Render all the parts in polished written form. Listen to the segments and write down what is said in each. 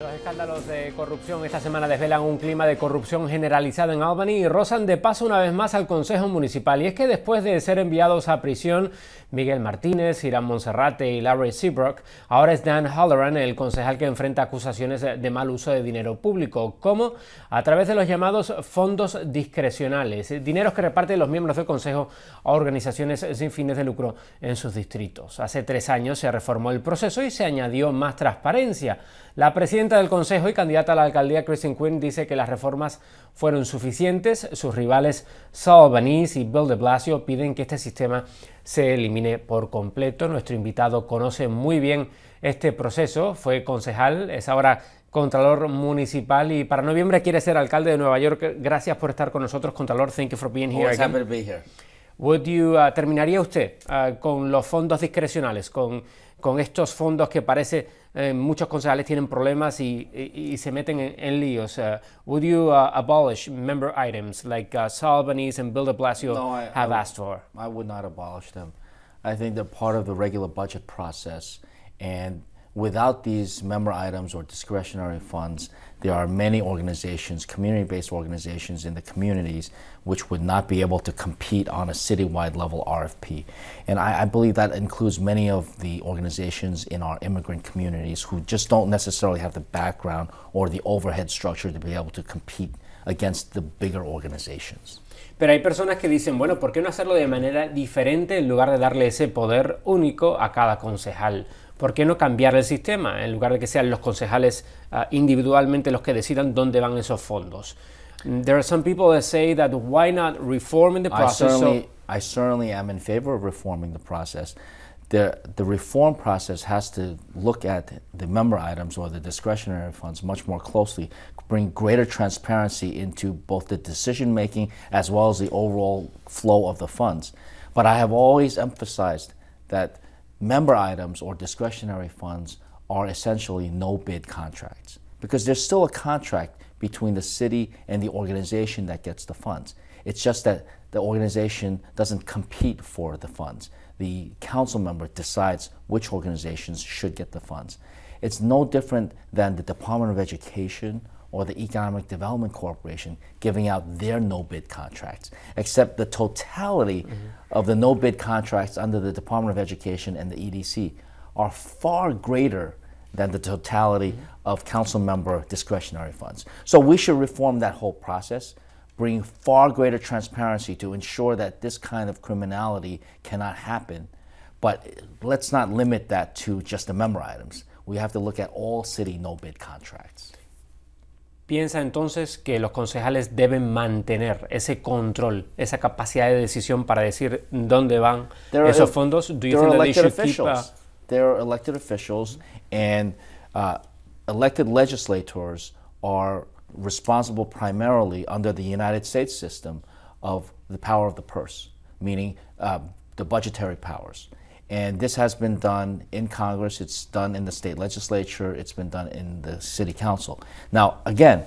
Los escándalos de corrupción esta semana desvelan un clima de corrupción generalizado en Albany y rozan de paso una vez más al Consejo Municipal. Y es que después de ser enviados a prisión Miguel Martínez, Irán Monserrate y Larry Seabrook, ahora es Dan Halloran el concejal que enfrenta acusaciones de mal uso de dinero público, como a través de los llamados fondos discrecionales, dineros que reparten los miembros del Consejo a organizaciones sin fines de lucro en sus distritos. Hace 3 años se reformó el proceso y se añadió más transparencia. La presidenta del Consejo y candidata a la alcaldía, Kristen Quinn, dice que las reformas fueron suficientes. Sus rivales Saul Albanese y Bill de Blasio piden que este sistema se elimine por completo. Nuestro invitado conoce muy bien este proceso, fue concejal, es ahora Contralor Municipal y para noviembre quiere ser alcalde de Nueva York. Gracias por estar con nosotros, Contralor. Thank you for being here again. Happy to be here. ¿Terminaría usted con los fondos discrecionales, con estos fondos que parece muchos concejales tienen problemas y se meten en líos? Would you abolish member items like Saul Albanese and Bill de Blasio have asked for? I would not abolish them. I think they're part of the regular budget process, and without these member items or discretionary funds, there are many organizations, community-based organizations in the communities, which would not be able to compete on a citywide level RFP. And I believe that includes many of the organizations in our immigrant communities who just don't necessarily have the background or the overhead structure to be able to compete against the bigger organizations. Pero hay personas que dicen, bueno, ¿por qué no hacerlo de manera diferente en lugar de darle ese poder único a cada concejal? ¿Por qué no cambiar el sistema en lugar de que sean los concejales individualmente los que decidan dónde van esos fondos? There are some people that say that why not reforming the process? I certainly am in favor of reforming the process. The reform process has to look at the member items or the discretionary funds much more closely, bring greater transparency into both the decision making as well as the overall flow of the funds. But I have always emphasized that member items or discretionary funds are essentially no-bid contracts because there's still a contract between the city and the organization that gets the funds. It's just that the organization doesn't compete for the funds. The council member decides which organizations should get the funds. It's no different than the Department of Education or the Economic Development Corporation giving out their no-bid contracts, except the totality of the no-bid contracts under the Department of Education and the EDC are far greater than the totality of council member discretionary funds. So we should reform that whole process, bring far greater transparency to ensure that this kind of criminality cannot happen. But let's not limit that to just the member items. We have to look at all city no-bid contracts. ¿Piensa entonces que los concejales deben mantener ese control, esa capacidad de decisión para decir dónde van esos fondos? Do you think that they should keep? There are elected officials, and elected legislators are responsible primarily under the United States system of the power of the purse, meaning the budgetary powers. And this has been done in Congress, it's done in the state legislature, it's been done in the city council. Now, again,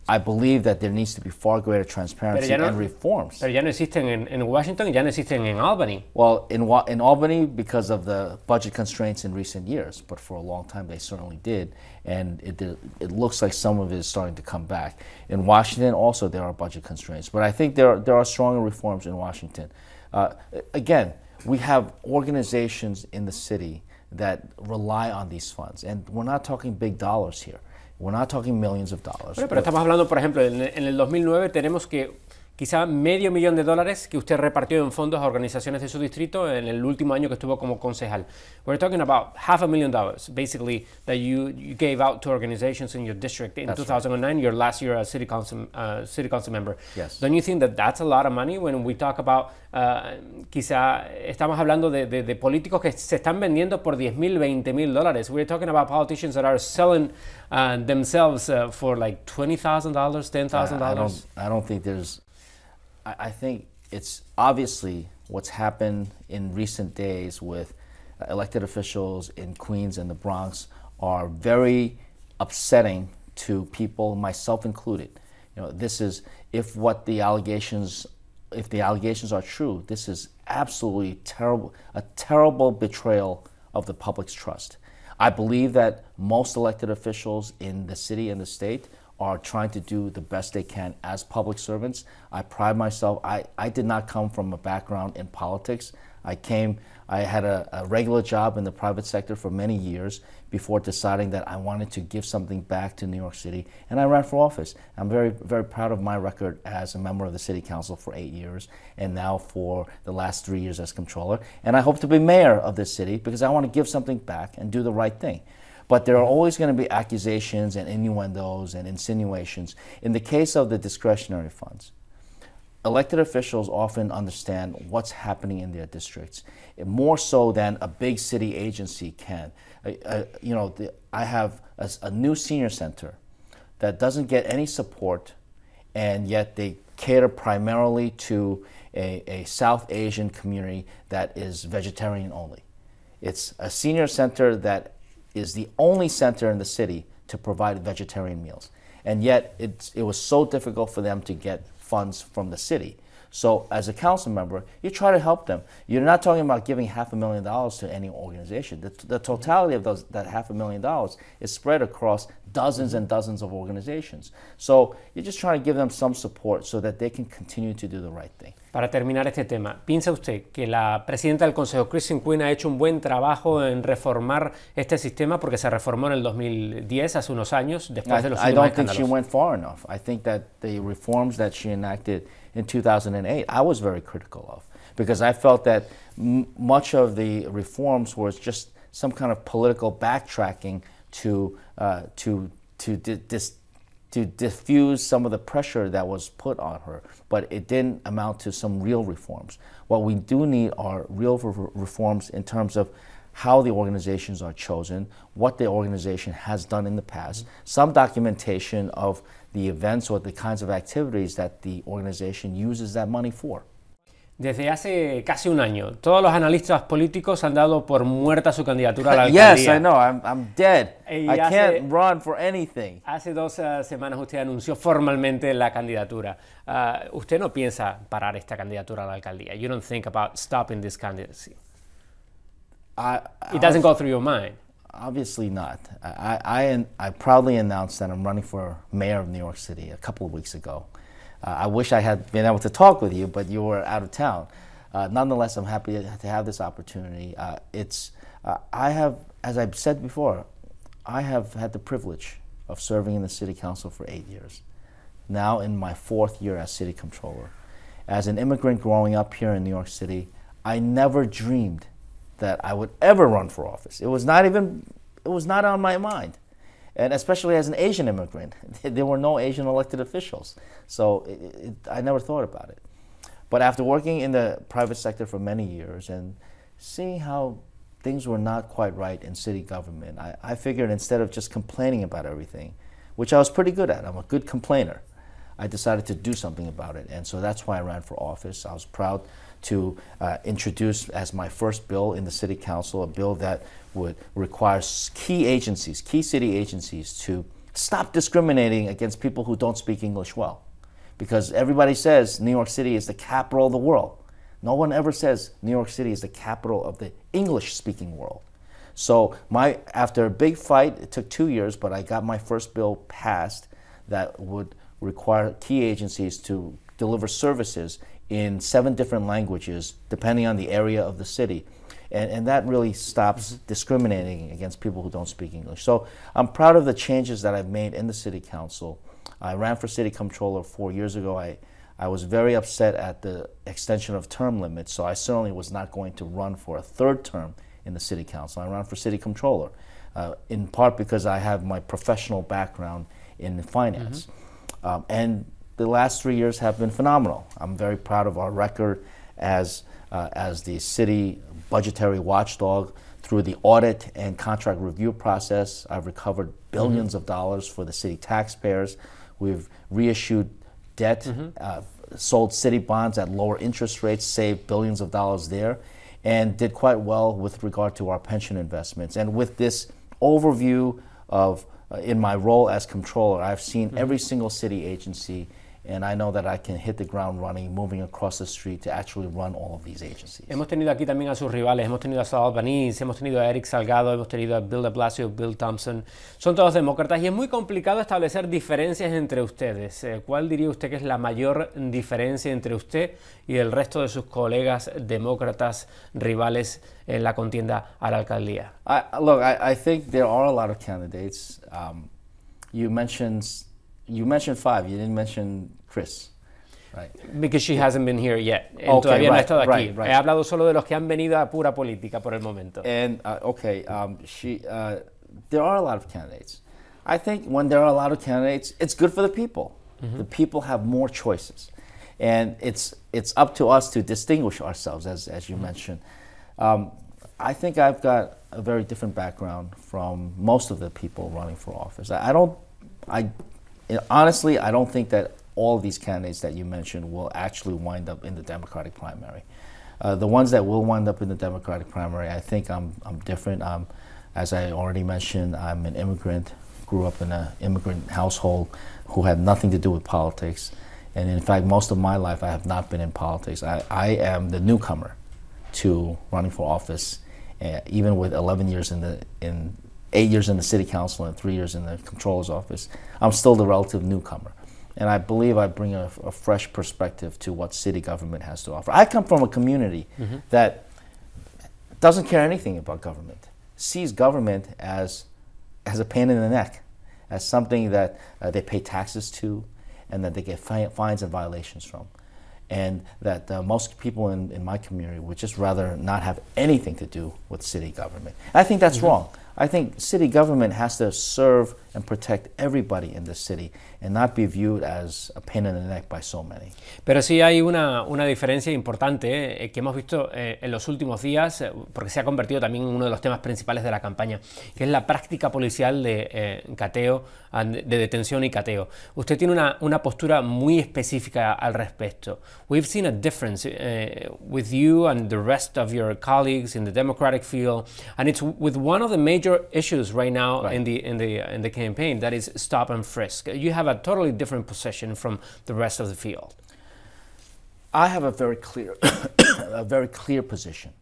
I believe that there needs to be far greater transparency and reforms. Pero ya no existen en Washington y ya no existen en Albany. Well, in Albany, because of the budget constraints in recent years, but for a long time they certainly did, and it looks like some of it is starting to come back. In Washington, also there are budget constraints, but I think there are stronger reforms in Washington. Again, we have organizations in the city that rely on these funds, and we're not talking big dollars here. We're not talking millions of dollars. Bueno, pero estamos hablando, por ejemplo, en el 2009 tenemos que quizá $500,000 que usted repartió en fondos a organizaciones de su distrito en el último año que estuvo como concejal. We're talking about $500,000 basically that you gave out to organizations in your district in That's 2009, right. Your last year as city council member. Yes. Don't you think that that's a lot of money when we talk about quizá estamos hablando de políticos que se están vendiendo por $10,000, $20,000. We're talking about politicians that are selling themselves for like $20,000, $10,000. I don't think there's. I think it's obviously what's happened in recent days with elected officials in Queens and the Bronx are very upsetting to people, myself included. You know, this is if the allegations are true, this is absolutely terrible, a terrible betrayal of the public's trust. I believe that most elected officials in the city and the state are trying to do the best they can as public servants. I pride myself, I did not come from a background in politics. I had a regular job in the private sector for many years before deciding that I wanted to give something back to New York City, and I ran for office. I'm very, very proud of my record as a member of the City Council for 8 years, and now for the last 3 years as Comptroller. And I hope to be mayor of this city because I want to give something back and do the right thing. But there are always going to be accusations and innuendos and insinuations. In the case of the discretionary funds, elected officials often understand what's happening in their districts more so than a big city agency can. I have a new senior center that doesn't get any support, and yet they cater primarily to a South Asian community that is vegetarian only. It's a senior center that is the only center in the city to provide vegetarian meals. And yet it was so difficult for them to get funds from the city. So as a council member, you try to help them. You're not talking about giving $500,000 to any organization. The totality of that $500,000 is spread across dozens and dozens of organizations. So you're just trying to give them some support so that they can continue to do the right thing. Para terminar este tema, ¿piensa usted que la presidenta del Consejo, Christine Quinn, ha hecho un buen trabajo en reformar este sistema? Porque se reformó en el 2010, hace unos años, después de los últimos escándalos. I don't think she went far enough. I think that the reforms that she enacted in 2008, I was very critical of, because I felt that much of the reforms was just some kind of political backtracking to diffuse some of the pressure that was put on her, but it didn't amount to some real reforms. What we do need are real reforms in terms of how the organizations are chosen, what the organization has done in the past, some documentation of the events or the kinds of activities that the organization uses that money for. Desde hace casi un año, todos los analistas políticos han dado por muerta su candidatura a la alcaldía. Yes, I know. I'm dead. I can't run for anything. Hace 2 semanas usted anunció formalmente la candidatura. Usted no piensa parar esta candidatura a la alcaldía. You don't think about stopping this candidacy. It doesn't go through your mind. Obviously not. I proudly announced that I'm running for mayor of New York City a couple of weeks ago. I wish I had been able to talk with you, but you were out of town. Nonetheless, I'm happy to have this opportunity. I have, as I've said before, I have had the privilege of serving in the City Council for 8 years. Now in my 4th year as City Comptroller. As an immigrant growing up here in New York City, I never dreamed that I would ever run for office. It was not on my mind. And especially as an Asian immigrant, there were no Asian elected officials. So I never thought about it. But after working in the private sector for many years and seeing how things were not quite right in city government, I figured instead of just complaining about everything, which I was pretty good at, I'm a good complainer, I decided to do something about it. And so that's why I ran for office. I was proud to introduce as my first bill in the City Council, a bill that would require key agencies, key city agencies, to stop discriminating against people who don't speak English well. Because everybody says New York City is the capital of the world. No one ever says New York City is the capital of the English-speaking world. So after a big fight, it took 2 years, but I got my first bill passed that would require key agencies to deliver services in 7 different languages, depending on the area of the city. And that really stops discriminating against people who don't speak English. So I'm proud of the changes that I've made in the City Council. I ran for City Comptroller 4 years ago. I was very upset at the extension of term limits, so I certainly was not going to run for a 3rd term in the City Council. I ran for City Comptroller, in part because I have my professional background in finance. And the last 3 years have been phenomenal. I'm very proud of our record as the city budgetary watchdog. Through the audit and contract review process, I've recovered billions of dollars for the city taxpayers. We've reissued debt, sold city bonds at lower interest rates, saved billions of dollars there, and did quite well with regard to our pension investments. And with this overview of, in my role as comptroller, I've seen every single city agency And I know that I can hit the ground running, moving across the street to actually run all of these agencies. Hemos tenido aquí también a sus rivales, hemos tenido a Saul Albanese, hemos tenido a Eric Salgado, hemos tenido a Bill de Blasio, Bill Thompson. Son todos demócratas y es muy complicado establecer diferencias entre ustedes. ¿Cuál diría usted que es la mayor diferencia entre usted y el resto de sus colegas demócratas rivales en la contienda a la alcaldía? Look, I think there are a lot of candidates. You mentioned 5. You didn't mention Chris, right? Because she hasn't been here yet. Okay, Todavía no ha estado aquí. Right. He hablado solo de los que han venido a pura política por el momento. And there are a lot of candidates. I think when there are a lot of candidates, it's good for the people. The people have more choices, and it's up to us to distinguish ourselves, as you mentioned. I think I've got a very different background from most of the people running for office. Honestly, I don't think that all of these candidates that you mentioned will actually wind up in the Democratic primary. The ones that will wind up in the Democratic primary, I think I'm different. As I already mentioned, I'm an immigrant, grew up in an immigrant household who had nothing to do with politics. And in fact, most of my life I have not been in politics. I am the newcomer to running for office, even with 11 years in 8 years in the city council and 3 years in the controller's office. I'm still the relative newcomer. And I believe I bring a fresh perspective to what city government has to offer. I come from a community that doesn't care anything about government, sees government as a pain in the neck, as something that they pay taxes to and that they get fines and violations from. And that most people in my community would just rather not have anything to do with city government. I think that's wrong. I think city government has to serve and protect everybody in the city and not be viewed as a pain in the neck by so many. Pero sí hay una diferencia importante que hemos visto en los últimos días, porque se ha convertido también en uno de los temas principales de la campaña, que es la práctica policial de cateo, de detención y cateo. Usted tiene una postura muy específica al respecto. We've seen a difference with you and the rest of your colleagues in the Democratic field, and it's with one of the major issues right now in the campaign, that is stop and frisk. You have a totally different position from the rest of the field. I have a very clear position.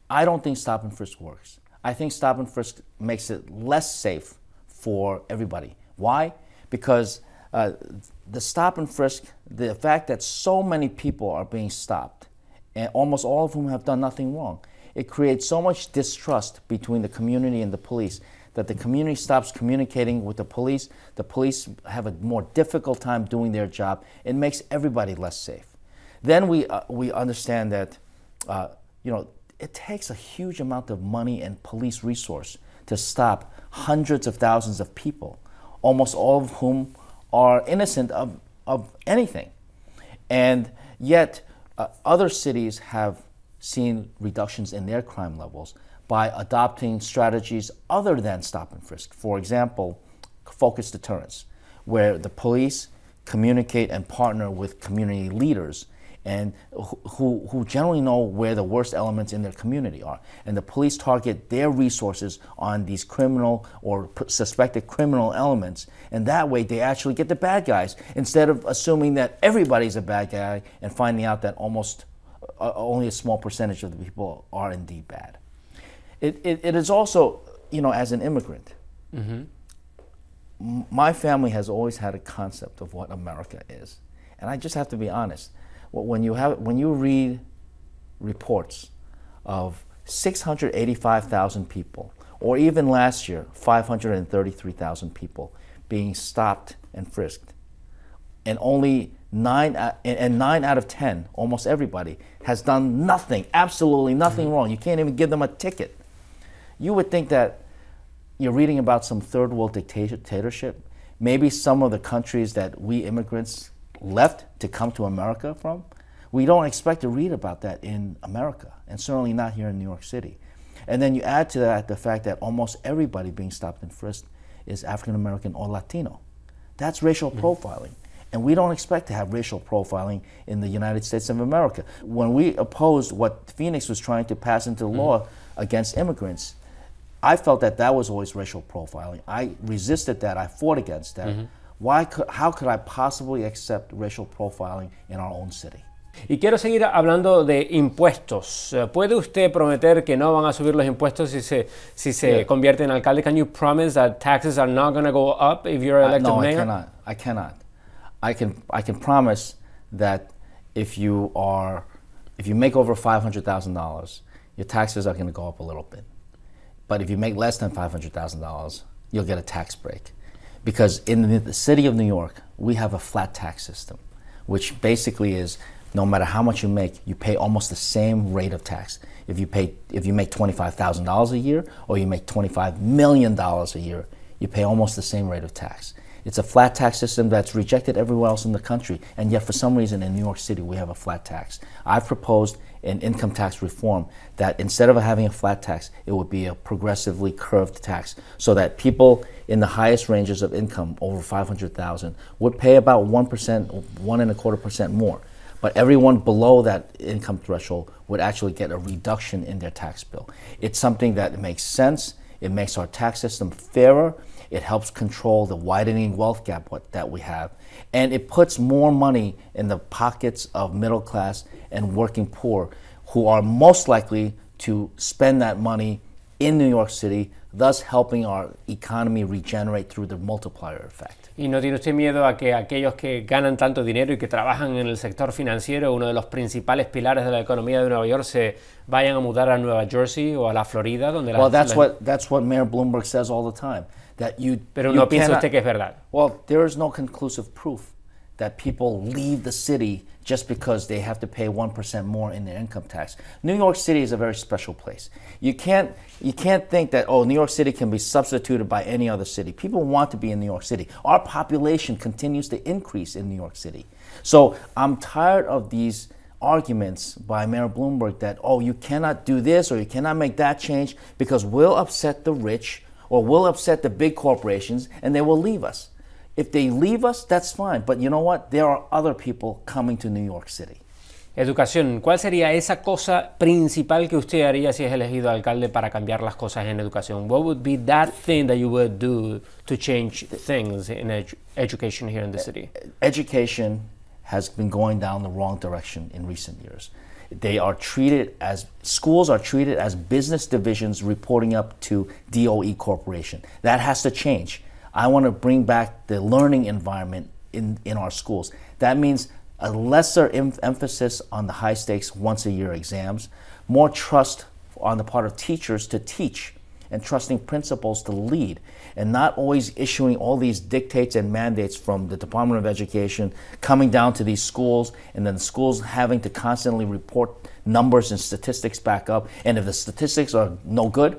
I don't think stop and frisk works. I think stop and frisk makes it less safe for everybody. Why? Because the stop and frisk, the fact that so many people are being stopped, and almost all of whom have done nothing wrong, it creates so much distrust between the community and the police that the community stops communicating with the police have a more difficult time doing their job. It makes everybody less safe. Then we understand that it takes a huge amount of money and police resource to stop hundreds of thousands of people, almost all of whom are innocent of anything. And yet other cities have seen reductions in their crime levels by adopting strategies other than stop and frisk. For example, focused deterrence, where the police communicate and partner with community leaders and who generally know where the worst elements in their community are. And the police target their resources on these criminal or suspected criminal elements, and that way they actually get the bad guys, instead of assuming that everybody's a bad guy and finding out that almost only a small percentage of the people are indeed bad. It is also, as an immigrant, my family has always had a concept of what America is. And I just have to be honest. When you read reports of 685,000 people, or even last year, 533,000 people being stopped and frisked, and only 9 out of 10, almost everybody, has done nothing, absolutely nothing wrong. You can't even give them a ticket. You would think that you're reading about some third world dictatorship, maybe some of the countries that we immigrants left to come to America from. We don't expect to read about that in America, and certainly not here in New York City. And then you add to that the fact that almost everybody being stopped and frisked is African American or Latino. That's racial profiling. And we don't expect to have racial profiling in the United States of America. When we opposed what Phoenix was trying to pass into law against immigrants, I felt that was always racial profiling. I resisted that. I fought against that. How could I possibly accept racial profiling in our own city? Y quiero seguir hablando de impuestos. ¿Puede usted prometer que no van a subir los impuestos si se convierte en alcalde? Can you promise that taxes are not going to go up if you're elected mayor? No, I cannot. I can promise that if you make over $500,000, your taxes are going to go up a little bit. But if you make less than $500,000, you'll get a tax break. Because in the city of New York, we have a flat tax system, which basically is no matter how much you make, you pay almost the same rate of tax. If you make $25,000 a year or you make $25 million a year, you pay almost the same rate of tax. It's a flat tax system that's rejected everywhere else in the country, and yet for some reason in New York City we have a flat tax. I've proposed an income tax reform that instead of having a flat tax, it would be a progressively curved tax so that people in the highest ranges of income, over $500,000, would pay about 1%, 1.25% more. But everyone below that income threshold would actually get a reduction in their tax bill. It's something that makes sense. It makes our tax system fairer. It helps control the widening wealth gap that we have. And it puts more money in the pockets of middle class and working poor who are most likely to spend that money in New York City, thus helping our economy regenerate through the multiplier effect. ¿Y no tiene usted miedo a que aquellos que ganan tanto dinero y que trabajan en el sector financiero, uno de los principales pilares de la economía de Nueva York, se vayan a mudar a Nueva Jersey o a la Florida? Donde that's what Mayor Bloomberg says all the time. Pero no piensa usted que es verdad. Well, there is no conclusive proof that people leave the city just because they have to pay 1% more in their income tax. New York City is a very special place. You can't think that, oh, New York City can be substituted by any other city. People want to be in New York City. Our population continues to increase in New York City. So I'm tired of these arguments by Mayor Bloomberg that, oh, you cannot do this or you cannot make that change because we'll upset the rich or we'll upset the big corporations and they will leave us. If they leave us, that's fine. But you know what? There are other people coming to New York City. Educación. ¿Cuál sería esa cosa principal que usted haría si es elegido alcalde para cambiar las cosas en educación? What would be that thing that you would do to change things in education here in the city? Education has been going down the wrong direction in recent years. Schools are treated as business divisions reporting up to DOE Corporation. That has to change. I want to bring back the learning environment in our schools. That means a lesser emphasis on the high stakes once a year exams, more trust on the part of teachers to teach and trusting principals to lead, and not always issuing all these dictates and mandates from the Department of Education coming down to these schools, and then the schools having to constantly report numbers and statistics back up. And if the statistics are no good,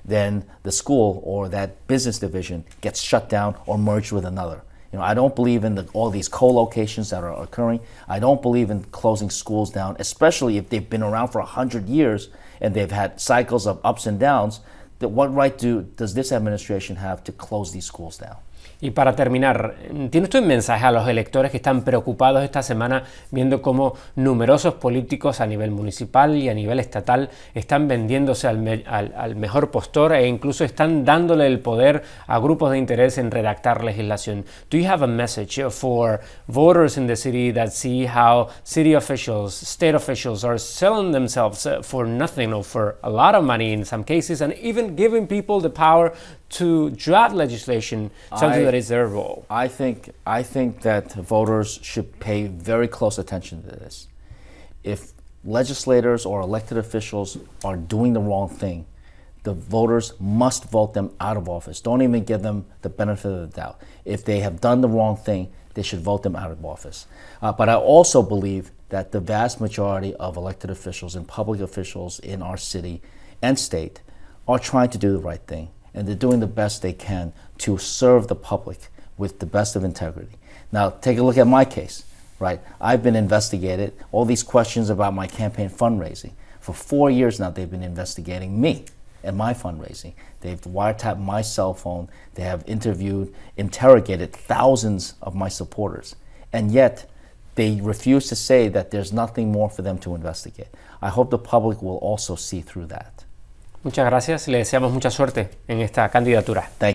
then the school or that business division gets shut down or merged with another. You know, I don't believe in all these co-locations that are occurring. I don't believe in closing schools down, especially if they've been around for 100 years and they've had cycles of ups and downs. What right does this administration have to close these schools down? Y para terminar, ¿tiene usted un mensaje a los electores que están preocupados esta semana viendo cómo numerosos políticos a nivel municipal y a nivel estatal están vendiéndose al mejor postor e incluso están dándole el poder a grupos de interés en redactar legislación? Do you have a message for voters in the city that see how city officials, state officials are selling themselves for nothing or for a lot of money in some cases, and even giving people the power to draft legislation, something that is their role? I think that voters should pay very close attention to this. If legislators or elected officials are doing the wrong thing, the voters must vote them out of office. Don't even give them the benefit of the doubt. If they have done the wrong thing, they should vote them out of office. But I also believe that the vast majority of elected officials and public officials in our city and state are trying to do the right thing. And they're doing the best they can to serve the public with the best of integrity. Now, take a look at my case, right? I've been investigated, all these questions about my campaign fundraising. For 4 years now, they've been investigating me and my fundraising. They've wiretapped my cell phone. They have interrogated thousands of my supporters. And yet, they refuse to say that there's nothing more for them to investigate. I hope the public will also see through that. Muchas gracias. Le deseamos mucha suerte en esta candidatura. Thank you.